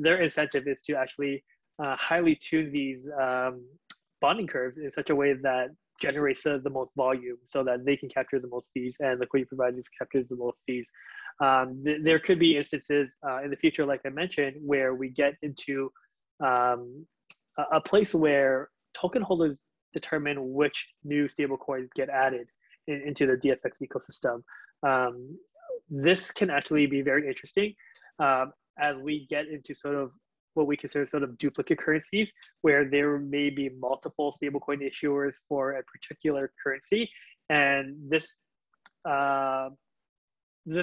their incentive is to actually highly tune these bonding curves in such a way that generates the most volume so that they can capture the most fees and liquidity providers captures the most fees. There could be instances in the future, like I mentioned, where we get into a place where token holders determine which new stablecoins get added into the DFX ecosystem. This can actually be very interesting as we get into sort of what we consider sort of duplicate currencies, where there may be multiple stablecoin issuers for a particular currency, and this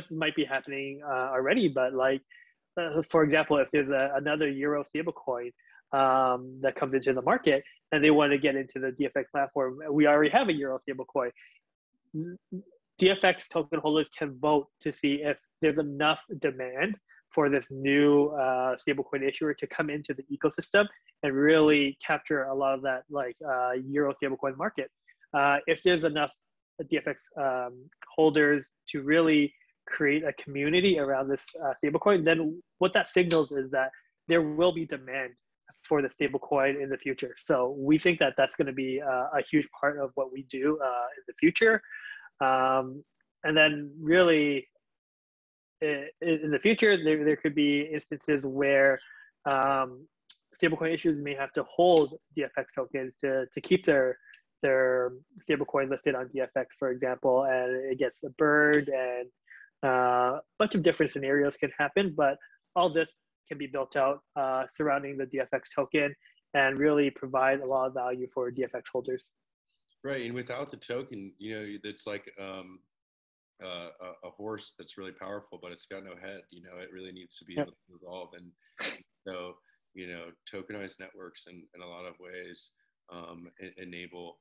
might be happening already. But like, for example, if there's another Euro stablecoin that comes into the market and they want to get into the DFX platform, we already have a Euro stablecoin. DFX token holders can vote to see if there's enough demand for this new stablecoin issuer to come into the ecosystem and really capture a lot of that like Euro stablecoin market. If there's enough DFX holders to really create a community around this stablecoin, then what that signals is that there will be demand for the stablecoin in the future. So we think that that's going to be a huge part of what we do in the future. And then really in the future, there could be instances where stablecoin issuers may have to hold DFX tokens to keep their stablecoin listed on DFX, for example, and it gets burned, and a bunch of different scenarios can happen. But all this can be built out surrounding the DFX token and really provide a lot of value for DFX holders. Right, and without the token, it's like a horse that's really powerful, but it's got no head. It really needs to be able to evolve, and so tokenized networks in a lot of ways enable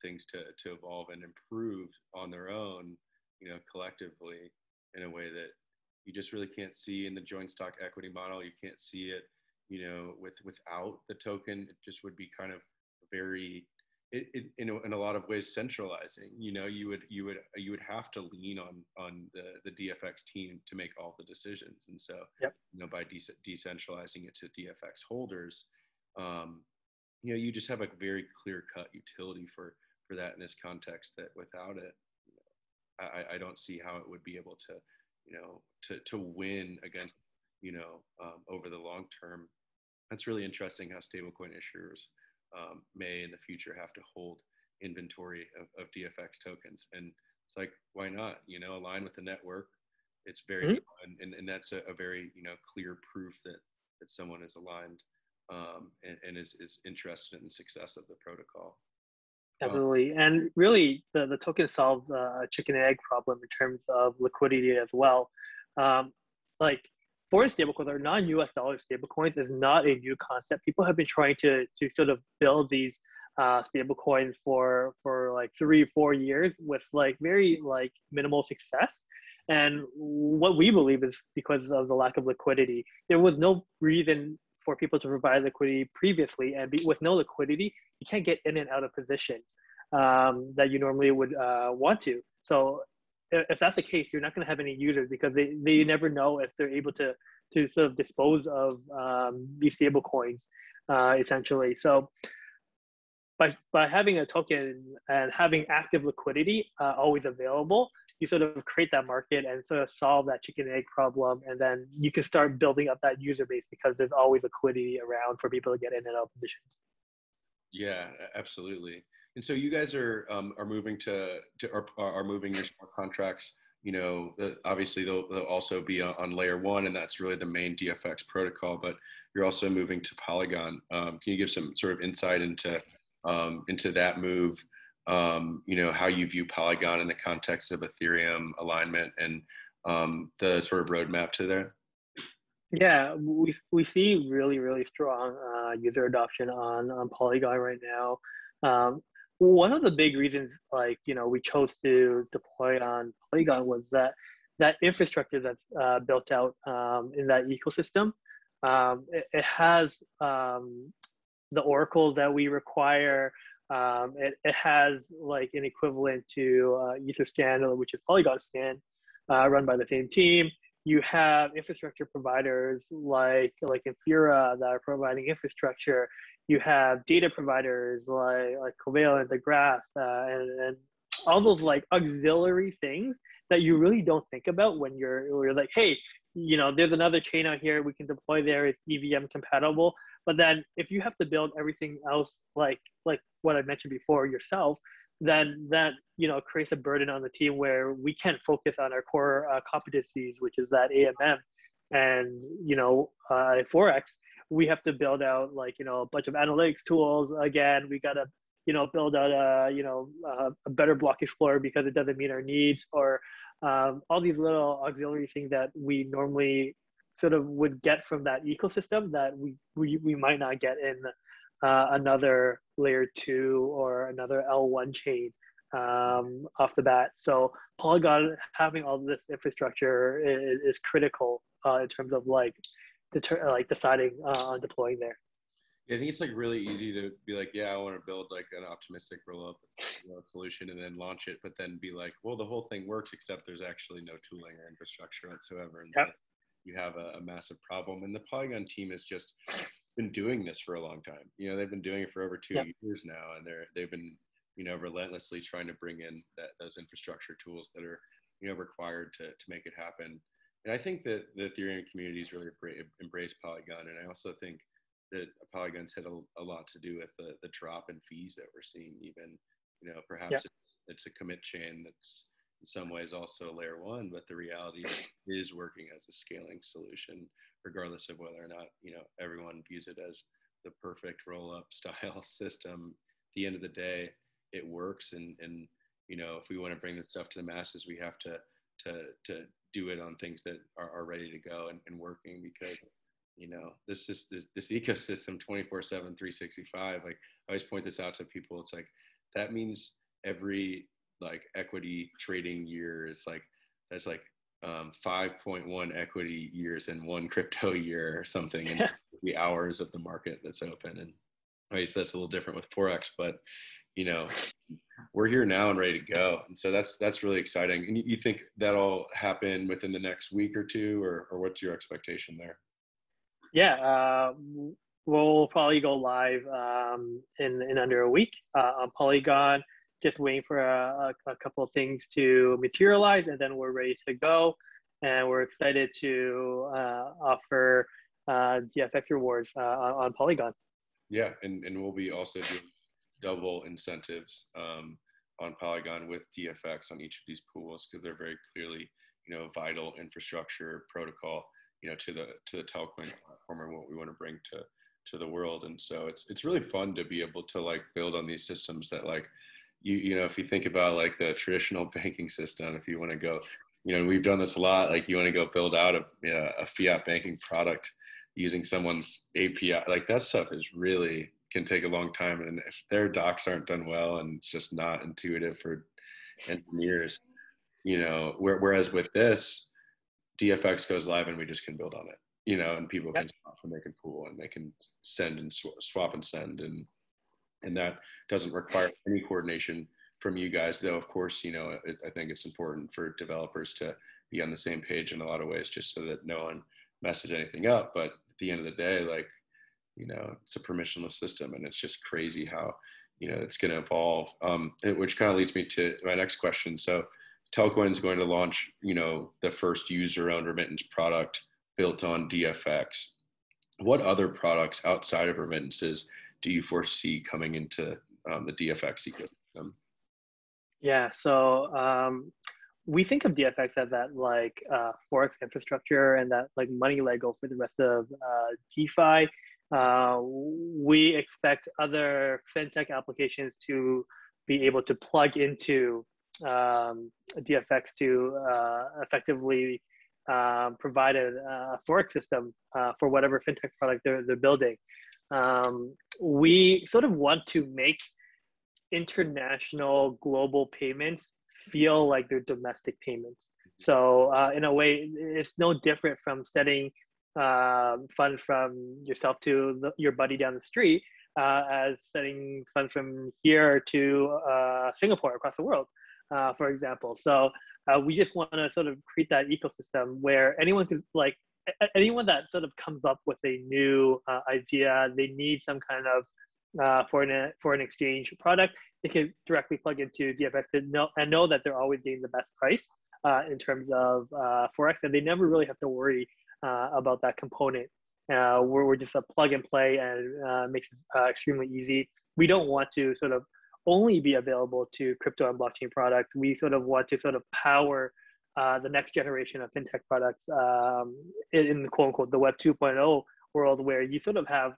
things to evolve and improve on their own, collectively, in a way that you just really can't see in the joint stock equity model. You can't see it, without the token. It just would be kind of very, in a lot of ways, centralizing. You would have to lean on the DFX team to make all the decisions, and so by decentralizing it to DFX holders, you just have a very clear cut utility for that in this context. That without it, I don't see how it would be able to win against over the long term. That's really interesting how stablecoin issuers may in the future have to hold inventory of DFX tokens, and it's like, why not? Align with the network. It's very and that's a very clear proof that someone is aligned and is interested in the success of the protocol. Absolutely, and really the token solves a chicken and egg problem in terms of liquidity as well. Like, foreign stablecoins or non-US dollar stablecoins is not a new concept. People have been trying to sort of build these stablecoins for like 3-4 years with like very like minimal success. And what we believe is because of the lack of liquidity. There was no reason for people to provide liquidity previously, and with no liquidity, you can't get in and out of positions that you normally would want to. So if that's the case, you're not going to have any users because they never know if they're able to sort of dispose of these stable coins, essentially. So by having a token and having active liquidity always available, you sort of create that market and sort of solve that chicken and egg problem, and then you can start building up that user base because there's always liquidity around for people to get in and out of positions. Yeah, absolutely. And so you guys are moving are moving your smart contracts. You know, obviously they'll also be on layer one, and that's really the main DFX protocol. But you're also moving to Polygon. Can you give some sort of insight into that move? You know, how you view Polygon in the context of Ethereum alignment and the sort of roadmap to there? Yeah, we see really strong user adoption on Polygon right now. One of the big reasons, like, you know, we chose to deploy on Polygon was that infrastructure that's built out in that ecosystem. It has the oracles that we require. It has like an equivalent to Etherscan, which is Polygon Scan, run by the same team. You have infrastructure providers like Infura that are providing infrastructure. You have data providers like Covalent, the Graph, and all those like auxiliary things that you really don't think about when you're like, hey, you know, there's another chain out here we can deploy there. It's EVM compatible. But then if you have to build everything else like what I mentioned before yourself, then that, you know, creates a burden on the team where we can't focus on our core competencies, which is that AMM. And, you know, Forex, we have to build out like, you know, a bunch of analytics tools. Again, we got to, you know, build out a better block explorer because it doesn't meet our needs, or all these little auxiliary things that we normally sort of would get from that ecosystem that we might not get in another layer 2 or another L1 chain off the bat. So Polygon having all this infrastructure is critical in terms of like deciding on deploying there. Yeah, I think it's like really easy to be like, yeah, I want to build like an optimistic roll-up, you know, solution and then launch it, but then be like, well, the whole thing works except there's actually no tooling or infrastructure whatsoever, and yep. So you have a massive problem. And the Polygon team has just been doing this for a long time. You know, they've been doing it for over 2 years now, and they've been, you know, relentlessly trying to bring in those infrastructure tools that are, you know, required to make it happen. And I think that the Ethereum communities really embrace Polygon, and I also think that Polygon's had a lot to do with the drop in fees that we're seeing. Even, you know, perhaps it's a commit chain that's in some ways also layer one, but the reality is working as a scaling solution, regardless of whether or not, you know, everyone views it as the perfect roll-up style system. At the end of the day, it works, and you know, if we want to bring this stuff to the masses, we have to do it on things that are ready to go and working, because, you know, this ecosystem 24/7, 365. Like, I always point this out to people. It's like, that means every like equity trading year is like, that's like 5.1 equity years in one crypto year or something, and the hours of the market that's open. And obviously that's a little different with Forex, but, you know, we're here now and ready to go. And so that's really exciting. And you think that'll happen within the next week or two, or what's your expectation there? Yeah, we'll probably go live in under a week on Polygon. Just waiting for a couple of things to materialize, and then we're ready to go. And we're excited to offer DFX rewards on Polygon. Yeah, and we'll be also doing double incentives on Polygon with DFX on each of these pools, because they're very clearly, you know, vital infrastructure protocol, you know, to the Telcoin platform and what we want to bring to the world. And so it's really fun to be able to like build on these systems that, like, you know, if you think about like the traditional banking system, if you want to go, you know, we've done this a lot, like you want to go build out a fiat banking product using someone's API, like that stuff is really can take a long time. And if their docs aren't done well and it's just not intuitive for engineers, you know, whereas with this, DFX goes live and we just can build on it, you know, and people can swap and they can pool and they can send and swap and send, and that doesn't require any coordination from you guys, though, of course, you know, I think it's important for developers to be on the same page in a lot of ways, just so that no one messes anything up. But at the end of the day, like, you know, it's a permissionless system, and it's just crazy how, you know, it's going to evolve. Which kind of leads me to my next question. So Telcoin is going to launch, you know, the first user-owned remittance product built on DFX. What other products outside of remittances do you foresee coming into the DFX ecosystem? Yeah, so we think of DFX as that like Forex infrastructure and that like money Lego for the rest of DeFi. We expect other fintech applications to be able to plug into DFX to effectively provide a Forex system for whatever fintech product they're building. We sort of want to make international global payments feel like they're domestic payments. So in a way, it's no different from setting funds from yourself to your buddy down the street as setting funds from here to Singapore across the world, for example. So we just want to sort of create that ecosystem where anyone can, like, anyone that sort of comes up with a new idea, they need some kind of foreign exchange product, they can directly plug into DFX and know that they're always getting the best price in terms of Forex, and they never really have to worry about that component. We're just a plug and play, and makes it extremely easy. We don't want to sort of only be available to crypto and blockchain products. We sort of want to sort of power the next generation of fintech products in the quote unquote the Web 2.0 world, where you sort of have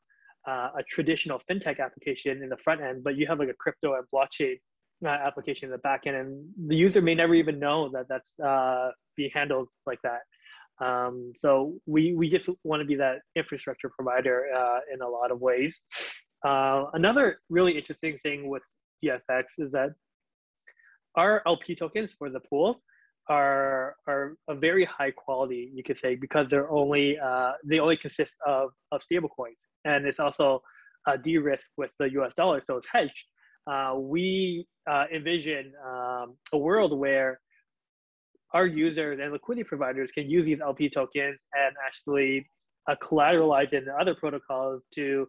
a traditional fintech application in the front end, but you have like a crypto and blockchain application in the back end, and the user may never even know that that's being handled like that. So we just want to be that infrastructure provider in a lot of ways. Another really interesting thing with DFX is that our LP tokens for the pools are a very high quality, you could say, because they only consist of stable coins, and it's also de-risked with the US dollar, so it's hedged. We envision a world where our users and liquidity providers can use these LP tokens and actually collateralize in other protocols to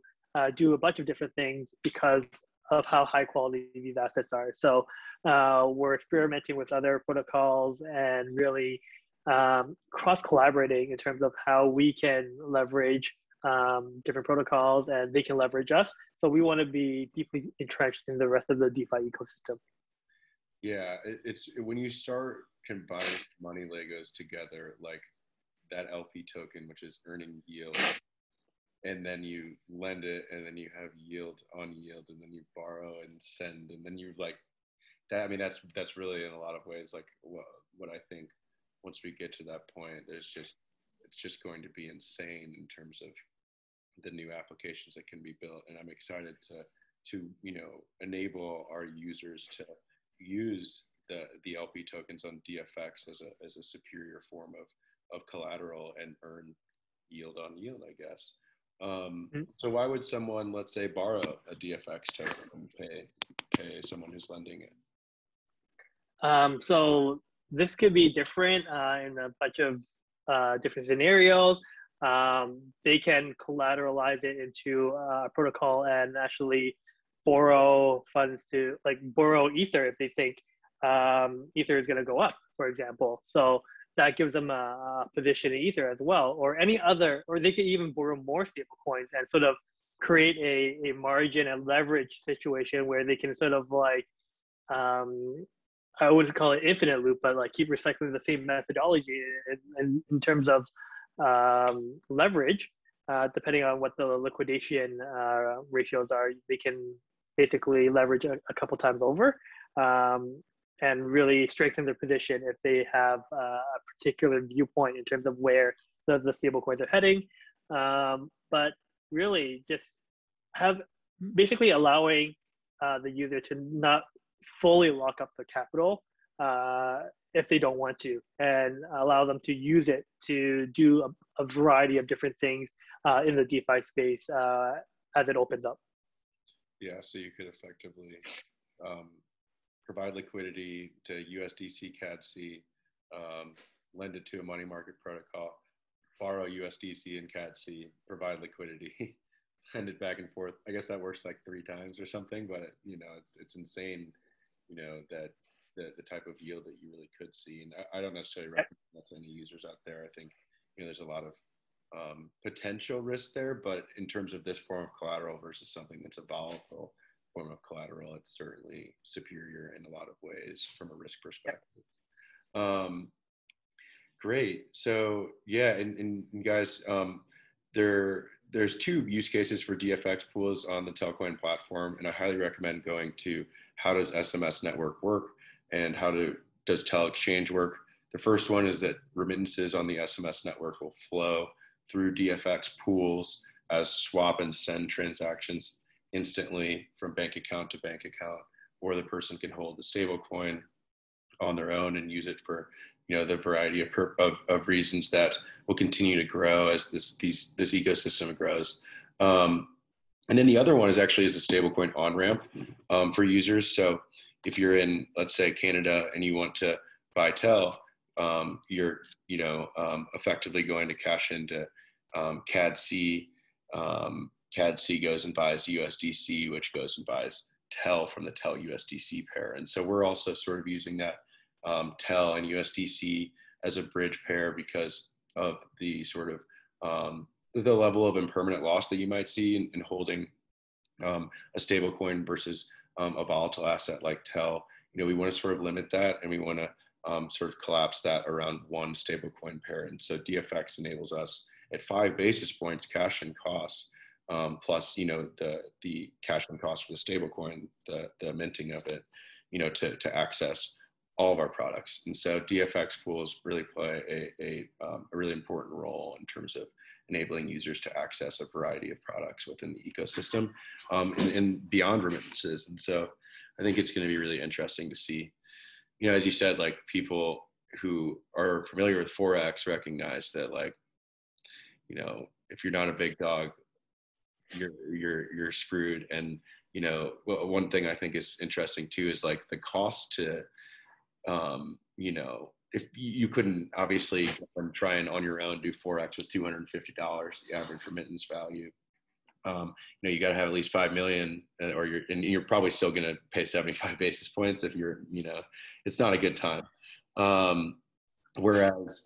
do a bunch of different things because of how high quality these assets are. So we're experimenting with other protocols and really cross-collaborating in terms of how we can leverage different protocols and they can leverage us. So we want to be deeply entrenched in the rest of the DeFi ecosystem. Yeah, it's when you start combining money Legos together, like that LP token, which is earning yield, and then you lend it, and then you have yield on yield, and then you borrow and send, and then you like that. I mean, that's really in a lot of ways like what I think. Once we get to that point, it's just going to be insane in terms of the new applications that can be built, and I'm excited to you know enable our users to use the LP tokens on DFX as a superior form of collateral and earn yield on yield, I guess. So why would someone, let's say, borrow a DFX token and pay someone who's lending it? So this could be different in a bunch of different scenarios. They can collateralize it into a protocol and actually borrow funds to like borrow Ether if they think Ether is going to go up, for example. So that gives them a position in Ether as well, or any other, or they could even borrow more stable coins and sort of create a margin and leverage situation where they can sort of like, I wouldn't call it infinite loop, but like keep recycling the same methodology in terms of leverage, depending on what the liquidation ratios are, they can basically leverage a couple times over and really strengthen their position if they have a particular viewpoint in terms of where the stable coins are heading. But really just have basically allowing the user to not fully lock up their capital if they don't want to, and allow them to use it to do a variety of different things in the DeFi space as it opens up. Yeah, so you could effectively provide liquidity to USDC, CAD-C, lend it to a money market protocol, borrow USDC and CAD-C, provide liquidity, lend it back and forth. I guess that works like 3 times or something, but you know, it's insane, you know, that the type of yield that you really could see. And I don't necessarily recommend that to any users out there. I think, you know, there's a lot of potential risk there, but in terms of this form of collateral versus something that's a volatile form of collateral, it's certainly superior in a lot of ways from a risk perspective. Great. So yeah, and guys, there's 2 use cases for DFX pools on the Telcoin platform, and I highly recommend going to how does SMS network work and does Tel exchange work. The first one is that remittances on the SMS network will flow through DFX pools as swap and send transactions instantly from bank account to bank account, or the person can hold the stable coin on their own and use it for, you know, the variety of reasons that will continue to grow as this ecosystem grows. And then the other one is actually as a stablecoin on ramp for users. So if you're in, let's say, Canada and you want to buy Tel, you're, you know, effectively going to cash into CAD-C. CAD-C goes and buys USDC, which goes and buys Tel from the Tel USDC pair. And so we're also sort of using that Tel and USDC as a bridge pair because of the sort of the level of impermanent loss that you might see in holding a stable coin versus a volatile asset like Tel. You know, we want to sort of limit that, and we want to sort of collapse that around one stable coin pair. And so DFX enables us at 5 basis points cash and costs, plus, you know, the cash and cost for the stable coin, the minting of it, you know, to access all of our products. And so DFX pools really play a really important role in terms of enabling users to access a variety of products within the ecosystem and beyond remittances. And so I think it's going to be really interesting to see, you know, as you said, like people who are familiar with Forex recognize that, like, you know, if you're not a big dog, you're screwed. And, you know, one thing I think is interesting too is like the cost to, you know, if you couldn't obviously try and on your own do Forex with $250, the average remittance value. You know, you got to have at least 5 million, or you're probably still going to pay 75 basis points if you're, you know, it's not a good time. Whereas,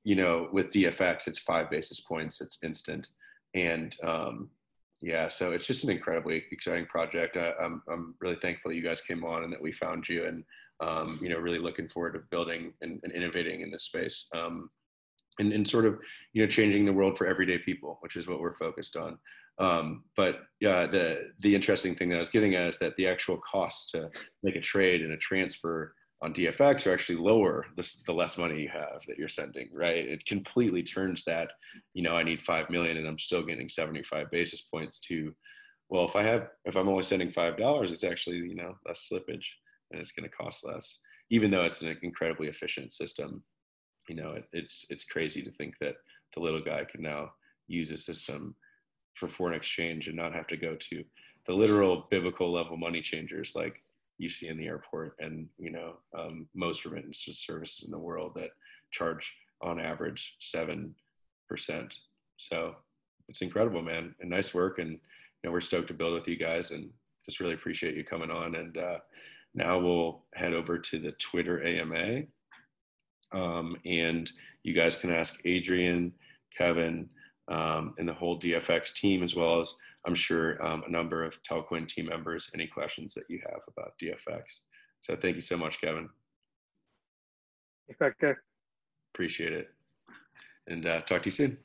you know, with DFX, it's 5 basis points, it's instant. And yeah, so it's just an incredibly exciting project. I'm really thankful that you guys came on and that we found you, and you know, really looking forward to building and innovating in this space, and sort of, you know, changing the world for everyday people, which is what we're focused on. But yeah, the interesting thing that I was getting at is that the actual costs to make a trade and a transfer on DFX are actually lower the less money you have that you're sending, right? It completely turns that, you know, I need 5 million and I'm still getting 75 basis points to, well, if I'm only sending $5, it's actually, you know, less slippage and it's going to cost less, even though it's an incredibly efficient system. You know, it's crazy to think that the little guy can now use a system for foreign exchange and not have to go to the literal biblical level money changers like you see in the airport, and, you know, most remittance services in the world that charge on average 7%. So it's incredible, man, and nice work. And, you know, we're stoked to build with you guys, and just really appreciate you coming on. And now we'll head over to the Twitter AMA. And you guys can ask Adrian, Kevin, and the whole DFX team, as well as, I'm sure, a number of Telcoin team members, any questions that you have about DFX. So thank you so much, Kevin. Thanks, Victor. Appreciate it. And talk to you soon.